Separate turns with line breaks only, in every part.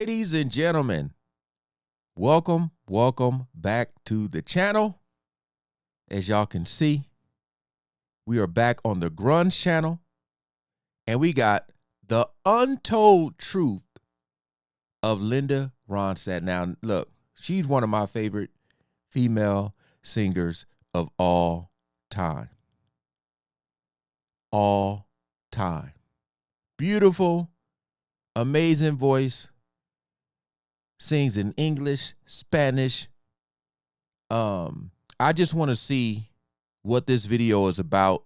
Ladies and gentlemen, welcome back to the channel. As y'all can see, we are back on the Grunge channel, and we got the untold truth of Linda Ronstadt. Now, look, she's one of my favorite female singers of all time. All time. Beautiful, amazing voice. Sings in English, Spanish. I just want to see what this video is about.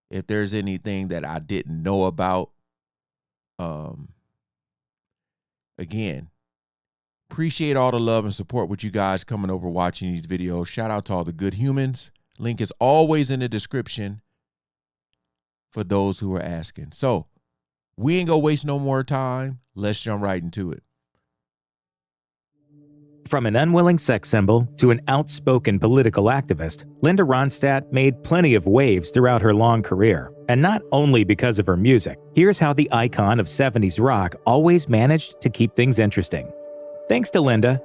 If there's anything that I didn't know about. Again, appreciate all the love and support with you guys coming over watching these videos. Shout out to all the good humans. Link is always in the description for those who are asking. So we ain't gonna waste no more time. Let's jump right into it.
From an unwilling sex symbol to an outspoken political activist, Linda Ronstadt made plenty of waves throughout her long career. And not only because of her music. Here's how the icon of 70s rock always managed to keep things interesting. Thanks to Linda,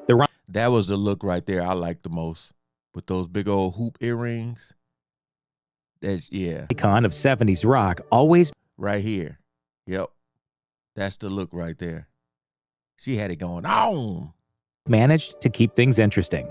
that was the look right there I liked the most. With those big old hoop earrings. That's, yeah.
Icon of 70s rock always
right here. Yep. That's the look right there. She had it going on.
Managed to keep things interesting.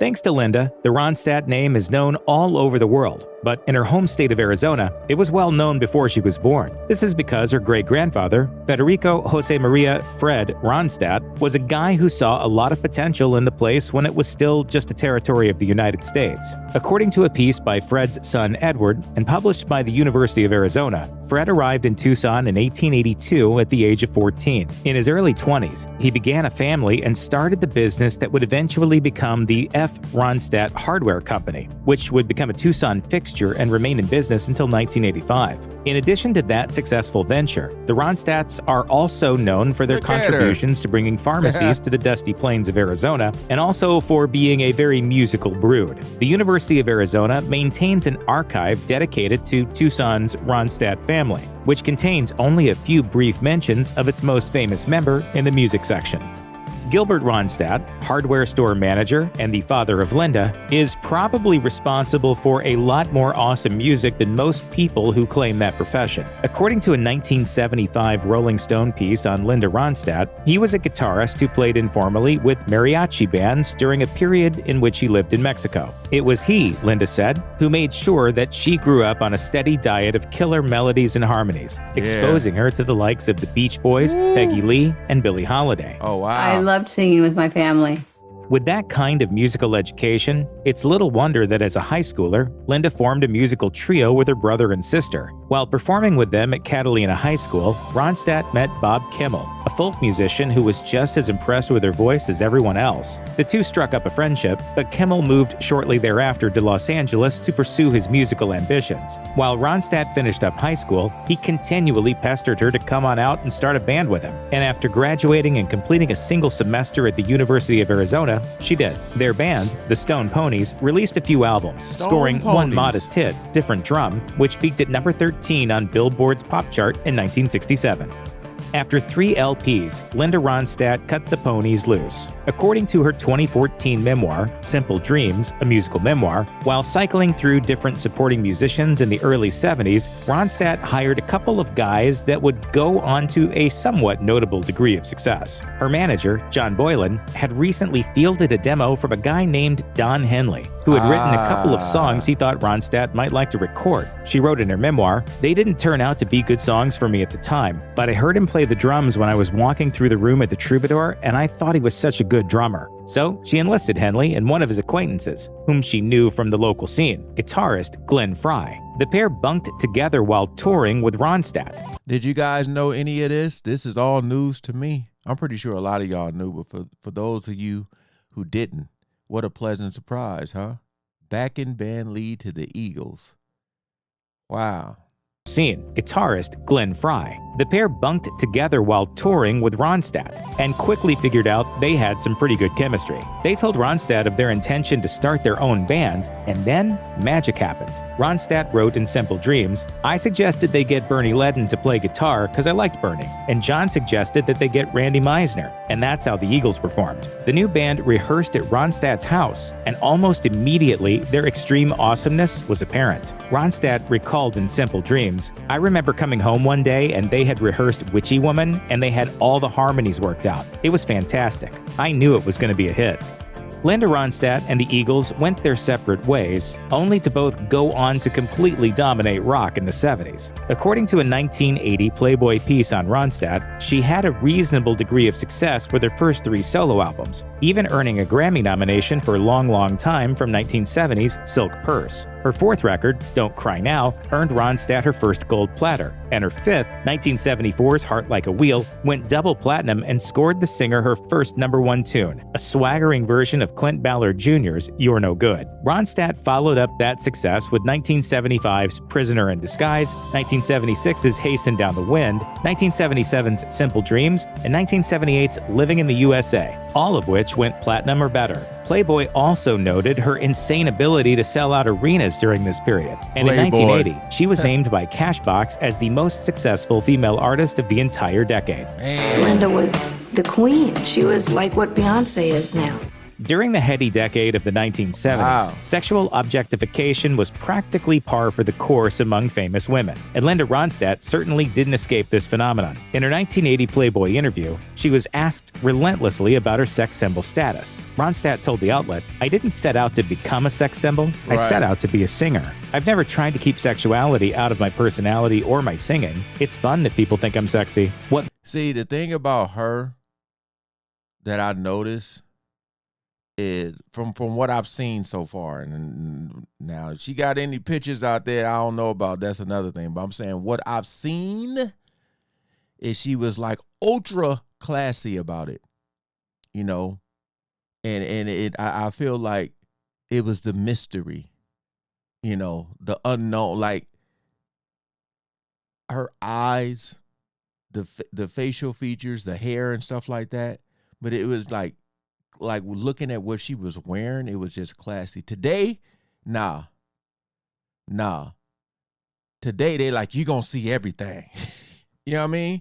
Thanks to Linda, the Ronstadt name is known all over the world, but in her home state of Arizona, it was well known before she was born. This is because her great-grandfather, Federico Jose Maria Fred Ronstadt, was a guy who saw a lot of potential in the place when it was still just a territory of the United States. According to a piece by Fred's son Edward and published by the University of Arizona, Fred arrived in Tucson in 1882 at the age of 14. In his early 20s, he began a family and started the business that would eventually become the F. Ronstadt Hardware Company, which would become a Tucson fixture and remain in business until 1985. In addition to that successful venture, the Ronstadts are also known for their contributions to bringing pharmacies to the dusty plains of Arizona, and also for being a very musical brood. The University of Arizona maintains an archive dedicated to Tucson's Ronstadt family, which contains only a few brief mentions of its most famous member in the music section. Gilbert Ronstadt, hardware store manager and the father of Linda, is probably responsible for a lot more awesome music than most people who claim that profession. According to a 1975 Rolling Stone piece on Linda Ronstadt, he was a guitarist who played informally with mariachi bands during a period in which he lived in Mexico. It was he, Linda said, who made sure that she grew up on a steady diet of killer melodies and harmonies, exposing her to the likes of the Beach Boys, Peggy Lee, and Billie Holiday.
Oh, wow.
I loved singing with my family.
With that kind of musical education, it's little wonder that as a high schooler, Linda formed a musical trio with her brother and sister. While performing with them at Catalina High School, Ronstadt met Bob Kimmel, a folk musician who was just as impressed with her voice as everyone else. The two struck up a friendship, but Kimmel moved shortly thereafter to Los Angeles to pursue his musical ambitions. While Ronstadt finished up high school, he continually pestered her to come on out and start a band with him. And after graduating and completing a single semester at the University of Arizona, she did. Their band, the Stone Ponies, released a few albums, scoring one modest hit, Different Drum, which peaked at number 13 on Billboard's pop chart in 1967. After 3 LPs, Linda Ronstadt cut the ponies loose. According to her 2014 memoir, Simple Dreams, a musical memoir, while cycling through different supporting musicians in the early 70s, Ronstadt hired a couple of guys that would go on to a somewhat notable degree of success. Her manager, John Boylan, had recently fielded a demo from a guy named Don Henley, who had written a couple of songs he thought Ronstadt might like to record. She wrote in her memoir, "They didn't turn out to be good songs for me at the time, but I heard him play the drums when I was walking through the room at the Troubadour, and I thought he was such a good drummer." So she enlisted Henley and one of his acquaintances, whom she knew from the local scene, guitarist Glenn Frey. The pair bunked together while touring with Ronstadt.
Did you guys know any of this? This is all news to me. I'm pretty sure a lot of y'all knew, but for those of you who didn't, what a pleasant surprise, huh? Backing band lead to the Eagles. Wow.
Scene, guitarist Glenn Frey. The pair bunked together while touring with Ronstadt and quickly figured out they had some pretty good chemistry. They told Ronstadt of their intention to start their own band, and then magic happened. Ronstadt wrote in Simple Dreams, "I suggested they get Bernie Ledden to play guitar because I liked Bernie, and John suggested that they get Randy Meisner, and that's how the Eagles performed." The new band rehearsed at Ronstadt's house, and almost immediately their extreme awesomeness was apparent. Ronstadt recalled in Simple Dreams, "I remember coming home one day and they had rehearsed Witchy Woman and they had all the harmonies worked out. It was fantastic. I knew it was going to be a hit." Linda Ronstadt and the Eagles went their separate ways, only to both go on to completely dominate rock in the 70s. According to a 1980 Playboy piece on Ronstadt, she had a reasonable degree of success with her first 3 solo albums, even earning a Grammy nomination for Long Long Time from 1970's Silk Purse. Her 4th record, Don't Cry Now, earned Ronstadt her first gold platter, and her 5th, 1974's Heart Like a Wheel, went double platinum and scored the singer her first #1 tune, a swaggering version of Clint Ballard Jr.'s You're No Good. Ronstadt followed up that success with 1975's Prisoner in Disguise, 1976's Hasten Down the Wind, 1977's Simple Dreams, and 1978's Living in the USA, all of which went platinum or better. Playboy also noted her insane ability to sell out arenas during this period, and in 1980, she was named by Cashbox as the most successful female artist of the entire decade.
Linda was the queen. She was like what Beyonce is now.
During the heady decade of the 1970s, sexual objectification was practically par for the course among famous women, and Linda Ronstadt certainly didn't escape this phenomenon. In her 1980 Playboy interview, she was asked relentlessly about her sex symbol status. Ronstadt told the outlet, "I didn't set out to become a sex symbol, I set out to be a singer. I've never tried to keep sexuality out of my personality or my singing. It's fun that people think I'm sexy."
See, the thing about her that I noticed is from what I've seen so far, and now if she got any pictures out there I don't know about, that's another thing, but I'm saying what I've seen is she was like ultra classy about it, you know, and I feel like it was the mystery, you know, the unknown, like her eyes, the facial features, the hair and stuff like that, but it was like looking at what she was wearing, it was just classy. Today, nah. Today, they like, you gonna see everything. You know what I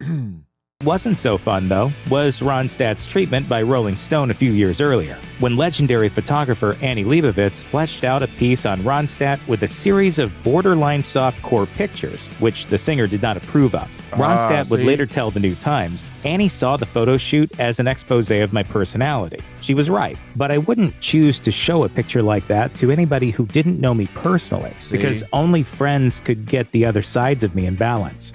mean?
Wasn't so fun, though, was Ronstadt's treatment by Rolling Stone a few years earlier, when legendary photographer Annie Leibovitz fleshed out a piece on Ronstadt with a series of borderline softcore pictures, which the singer did not approve of. Ronstadt would later tell the New Times, "Annie saw the photo shoot as an expose of my personality. She was right, but I wouldn't choose to show a picture like that to anybody who didn't know me personally, because only friends could get the other sides of me in balance."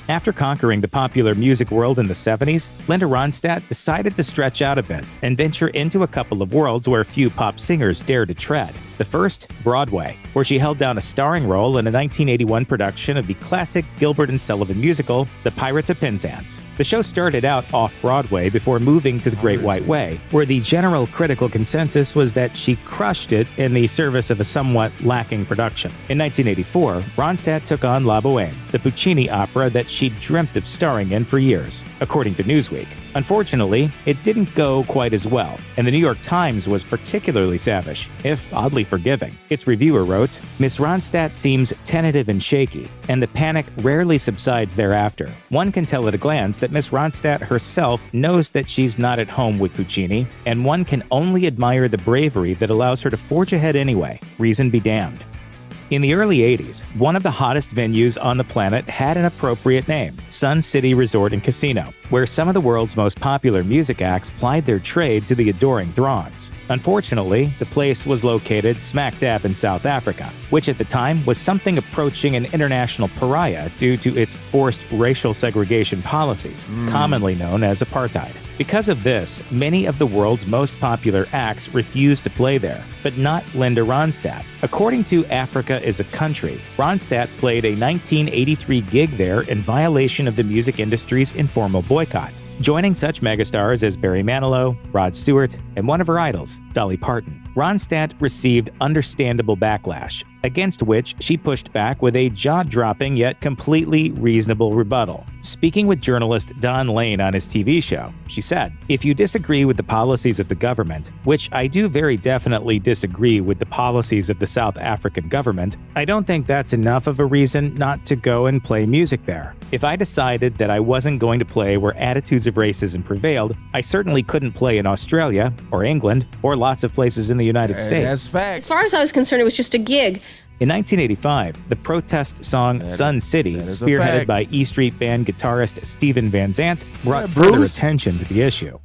After conquering the popular music world in the 70s, Linda Ronstadt decided to stretch out a bit and venture into a couple of worlds where few pop singers dare to tread. The first, Broadway, where she held down a starring role in a 1981 production of the classic Gilbert and Sullivan musical, The Pirates of Penzance. The show started out off-Broadway before moving to the Great White Way, where the general critical consensus was that she crushed it in the service of a somewhat lacking production. In 1984, Ronstadt took on La Bohème, the Puccini opera that she'd dreamt of starring in for years, according to Newsweek. Unfortunately, it didn't go quite as well, and the New York Times was particularly savage, if oddly forgiving. Its reviewer wrote, "Miss Ronstadt seems tentative and shaky, and the panic rarely subsides thereafter. One can tell at a glance that Miss Ronstadt herself knows that she's not at home with Puccini, and one can only admire the bravery that allows her to forge ahead anyway. Reason be damned." In the early 80s, one of the hottest venues on the planet had an appropriate name, Sun City Resort and Casino, where some of the world's most popular music acts plied their trade to the adoring throngs. Unfortunately, the place was located smack dab in South Africa, which at the time was something approaching an international pariah due to its forced racial segregation policies, commonly known as apartheid. Because of this, many of the world's most popular acts refused to play there, but not Linda Ronstadt. According to Africa is a Country, Ronstadt played a 1983 gig there in violation of the music industry's informal boycott. Joining such megastars as Barry Manilow, Rod Stewart, and one of her idols, Dolly Parton, Ronstadt received understandable backlash, against which she pushed back with a jaw-dropping yet completely reasonable rebuttal. Speaking with journalist Don Lane on his TV show, she said, "If you disagree with the policies of the government, which I do very definitely disagree with the policies of the South African government, I don't think that's enough of a reason not to go and play music there. If I decided that I wasn't going to play where attitudes of racism prevailed, I certainly couldn't play in Australia or England or lots of places in the United States."
That's facts.
As far as I was concerned, it was just a gig.
In 1985, the protest song Sun City, spearheaded by E Street Band guitarist Steven Van Zandt, brought further attention to the issue.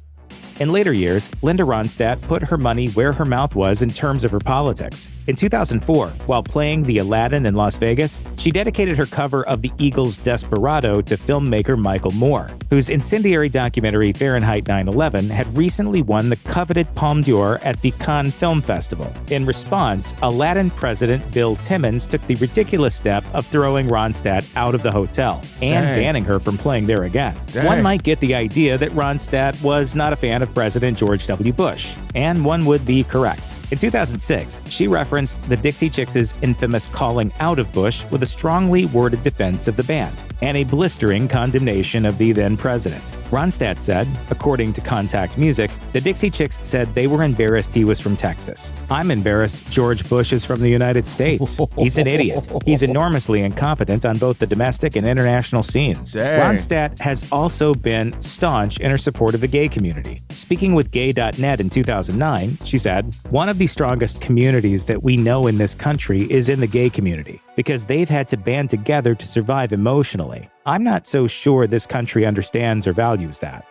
In later years, Linda Ronstadt put her money where her mouth was in terms of her politics. In 2004, while playing the Aladdin in Las Vegas, she dedicated her cover of the Eagles' Desperado to filmmaker Michael Moore, whose incendiary documentary Fahrenheit 9/11 had recently won the coveted Palme d'Or at the Cannes Film Festival. In response, Aladdin president Bill Timmons took the ridiculous step of throwing Ronstadt out of the hotel and banning her from playing there again. One might get the idea that Ronstadt was not a fan of President George W. Bush, and one would be correct. In 2006, she referenced the Dixie Chicks' infamous calling out of Bush with a strongly worded defense of the band and a blistering condemnation of the then president. Ronstadt said, according to Contact Music, the Dixie Chicks said they were embarrassed he was from Texas. "I'm embarrassed George Bush is from the United States. He's an idiot. He's enormously incompetent on both the domestic and international scenes." Ronstadt has also been staunch in her support of the gay community. Speaking with Gay.net in 2009, she said, "One of the strongest communities that we know in this country is in the gay community, because they've had to band together to survive emotionally. I'm not so sure this country understands or values that."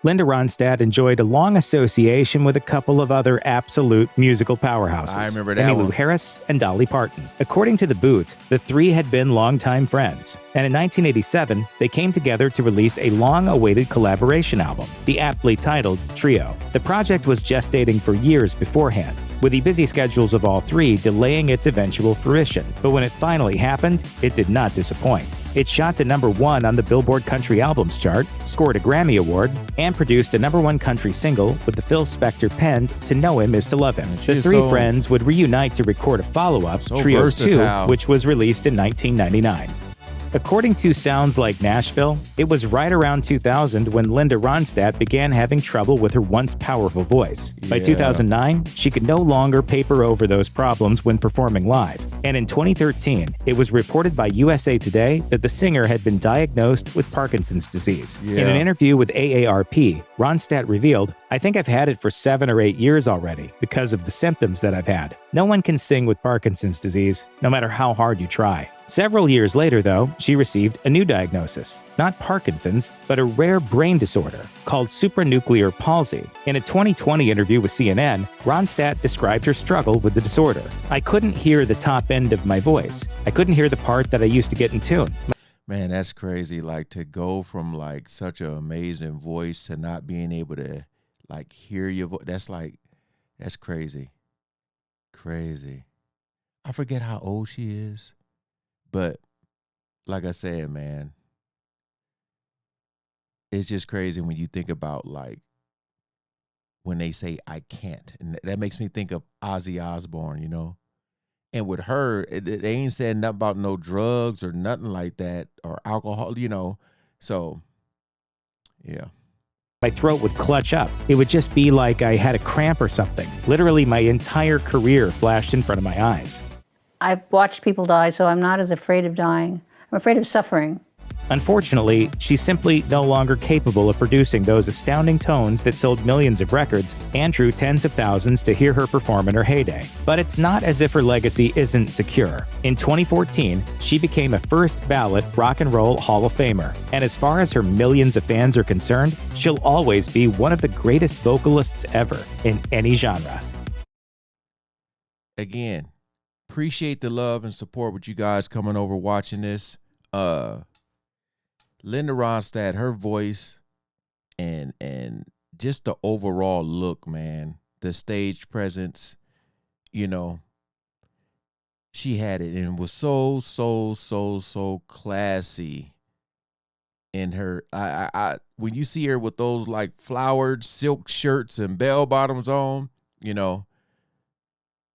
Linda Ronstadt enjoyed a long association with a couple of other absolute musical powerhouses,
I remember that
Emmylou
one.
Harris and Dolly Parton. According to The Boot, the three had been longtime friends, and in 1987, they came together to release a long-awaited collaboration album, the aptly titled Trio. The project was gestating for years beforehand, with the busy schedules of all three delaying its eventual fruition. But when it finally happened, it did not disappoint. It shot to #1 on the Billboard Country Albums chart, scored a Grammy Award, and produced a #1 country single with the Phil Spector penned To Know Him Is to Love Him. The three friends would reunite to record a follow-up, Trio 2, which was released in 1999. According to Sounds Like Nashville, it was right around 2000 when Linda Ronstadt began having trouble with her once powerful voice. By 2009, she could no longer paper over those problems when performing live. And in 2013, it was reported by USA Today that the singer had been diagnosed with Parkinson's disease. In an interview with AARP, Ronstadt revealed, "I think I've had it for 7 or 8 years already because of the symptoms that I've had. No one can sing with Parkinson's disease, no matter how hard you try." Several years later, though, she received a new diagnosis. Not Parkinson's, but a rare brain disorder called supranuclear palsy. In a 2020 interview with CNN, Ronstadt described her struggle with the disorder. "I couldn't hear the top end of my voice. I couldn't hear the part that I used to get in tune."
Man, that's crazy. Like, to go from like such an amazing voice to not being able to like hear your voice. That's crazy. Crazy. I forget how old she is. But like I said, man, it's just crazy when you think about like when they say I can't. And that makes me think of Ozzy Osbourne, you know? And with her, they ain't said nothing about no drugs or nothing like that or alcohol, you know? So, yeah.
My throat would clutch up. It would just be like I had a cramp or something. Literally, my entire career flashed in front of my eyes.
I've watched people die, so I'm not as afraid of dying. I'm afraid of suffering.
Unfortunately, she's simply no longer capable of producing those astounding tones that sold millions of records and drew tens of thousands to hear her perform in her heyday. But it's not as if her legacy isn't secure. In 2014, she became a first-ballot Rock and Roll Hall of Famer, and as far as her millions of fans are concerned, she'll always be one of the greatest vocalists ever in any genre.
Again, appreciate the love and support with you guys coming over watching this. Linda Ronstadt, her voice and just the overall look, man, the stage presence, you know, she had it and was so classy in her. I when you see her with those like flowered silk shirts and bell bottoms on, you know.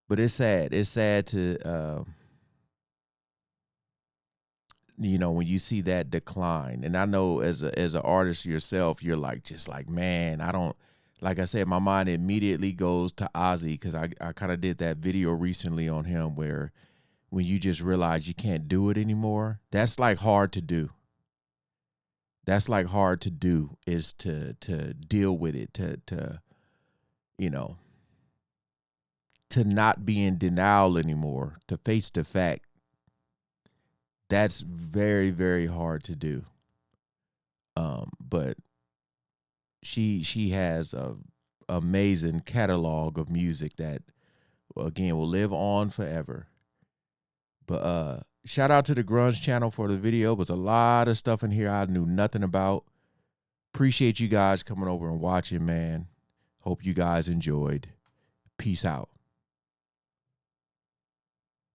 But it's sad. It's sad to you know, when you see that decline. And I know as an artist yourself, you're like, just like, man, I don't, like I said, my mind immediately goes to Ozzy, because I kind of did that video recently on him where when you just realize you can't do it anymore, that's like hard to do. That's like hard to do, is to deal with it, to you know, to not be in denial anymore, to face the fact. That's very, very hard to do. But she has a amazing catalog of music that, again, will live on forever. But shout out to the Grunge channel for the video. It was a lot of stuff in here I knew nothing about. Appreciate you guys coming over and watching, man. Hope you guys enjoyed. Peace out.